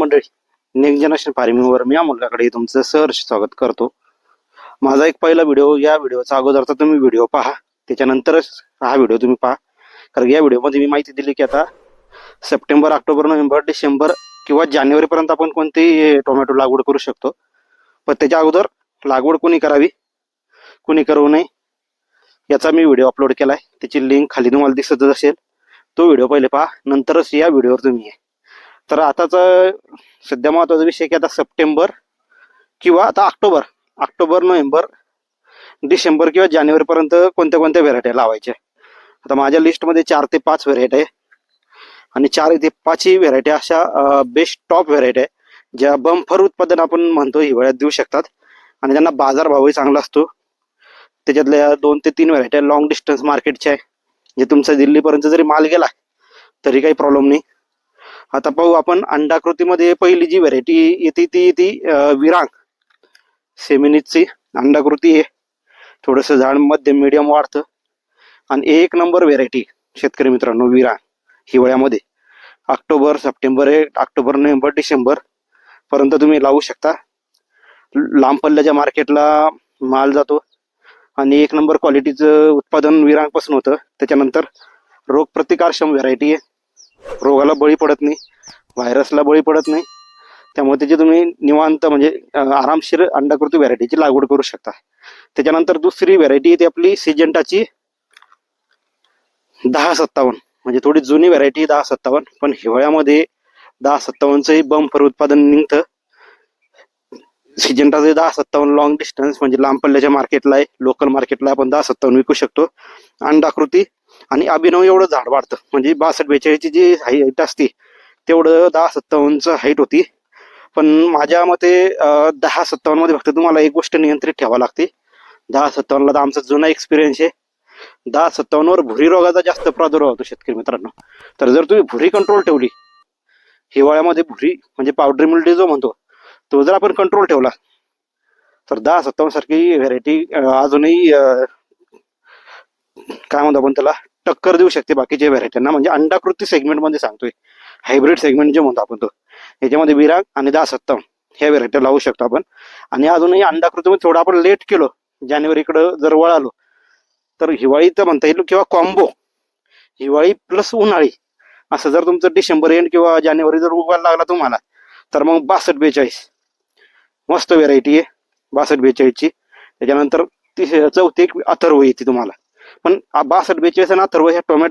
मंडळी, next generation फार्मिंगवर मी अमोलकडे तुमचं सहर्ष स्वागत करतो. माझा एक पहिला व्हिडिओ, या व्हिडिओचा अगोदरचा तुम्ही व्हिडिओ पहा, त्याच्यानंतरच हा व्हिडिओ तुम्ही पहा. कारण या व्हिडिओमध्ये मी माहिती दिली की आता सप्टेंबर, ऑक्टोबर, नोव्हेंबर, डिसेंबर किंवा जानेवारीपर्यंत आपण कोणतेही टोमॅटो लागवड करू शकतो. पण त्याच्या अगोदर लागवड कोणी करावी, कोणी करू नये, याचा मी व्हिडिओ अपलोड केलाय. त्याची लिंक खाली तुम्हाला दिसतच असेल. तो व्हिडिओ पहिले पहा, नंतरच या व्हिडिओवर तुम्ही ये. तर आताचा सध्या महत्वाचा विषय की आता सप्टेंबर किंवा आता ऑक्टोबर, नोव्हेंबर, डिसेंबर किंवा जानेवारीपर्यंत कोणत्या कोणत्या व्हेरायटी लावायच्या. आता माझ्या लिस्टमध्ये 4 ते 5 व्हेरायटी आहे आणि 4 ते 5 ही व्हेरायटी अशा बेस्ट टॉप व्हेरायटी आहे, ज्या बंफर उत्पादन आपण म्हणतो हिवाळ्यात देऊ शकतात आणि त्यांना बाजारभावही चांगला असतो. त्याच्यातल्या 2 ते 3 व्हेरायटी लॉंग डिस्टन्स मार्केटच्या आहे, जे तुमचा दिल्लीपर्यंत जरी माल गेला तरी काही प्रॉब्लेम नाही. आता पाहू आपण अंडाकृतीमध्ये पहिली जी व्हेरायटी येते ती विरांग सेमिनीची अंडाकृती आहे. थोडंसं झाड मध्यम मीडियम वाढतं आणि एक नंबर व्हेरायटी शेतकरी मित्रांनो विरांग. हिवाळ्यामध्ये सप्टेंबर, नोव्हेंबर, डिसेंबर पर्यंत तुम्ही लावू शकता. लांब पल्ल्याच्या मार्केटला माल जातो आणि एक नंबर क्वालिटीचं उत्पादन विरांग पासून होतं. त्याच्यानंतर रोग प्रतिकारक्षम व्हेरायटी आहे, रोगाला बळी पडत नाही, व्हायरसला बळी पडत नाही, त्यामुळे त्याची तुम्ही निवांत म्हणजे आरामशीर अंडाकृती व्हेरायटीची लागवड करू शकता. त्याच्यानंतर दुसरी व्हेरायटी येते आपली सिजंटाची 1057, म्हणजे थोडी जुनी व्हेरायटी 1057, पण हिवाळ्यामध्ये 1057चंही बंपर उत्पादन निघतं. सिजंटाचे 1057 लॉंग डिस्टन्स म्हणजे लांब पल्ल्याच्या मार्केटला आहे, लोकल मार्केटला आपण 1057 विकू शकतो. अंडाकृती आणि अभिनव एवढं झाड वाढतं, म्हणजे 62-42ची जी हाईट असते तेवढं 1057चं हाईट होती. पण माझ्या मते 1057 मध्ये फक्त तुम्हाला एक गोष्ट नियंत्रित ठेवावी लागते. 1057ला तर आमचा जुना एक्सपिरियन्स आहे. 1057 वर भुरी रोगाचा जास्त प्रादुर्भाव होतो शेतकरी मित्रांनो. तर जर तुम्ही भुरी कंट्रोल ठेवली, हिवाळ्यामध्ये भुरी म्हणजे पावडरी मिल्ड्यू जो म्हणतो तो जर आपण कंट्रोल ठेवला, तर 1057 सारखी व्हेरायटी अजूनही काय म्हणतो आपण त्याला टक्कर देऊ शकते बाकीच्या व्हेरायटींना. म्हणजे अंडाकृती सेगमेंट मध्ये सांगतोय, हायब्रिड सेगमेंट जे म्हणतो आपण तो, याच्यामध्ये विरांग आणि 1057 ह्या व्हेरायटी लावू शकतो आपण. आणि अजूनही अंडाकृतीमध्ये थोडं आपण लेट केलो, जानेवारीकडे जर वळालो, तर हिवाळी तर म्हणता येईल किंवा कॉम्बो हिवाळी प्लस उन्हाळी असं जर तुमचं डिसेंबर एंड किंवा जानेवारी जर उगवायला लागला तुम्हाला, तर मग 62-42 मस्त व्हेरायटी आहे 62-42ची. त्याच्यानंतर चौथी एक अथर्व येते तुम्हाला. पण 62-42 आणि अथर्व ह्या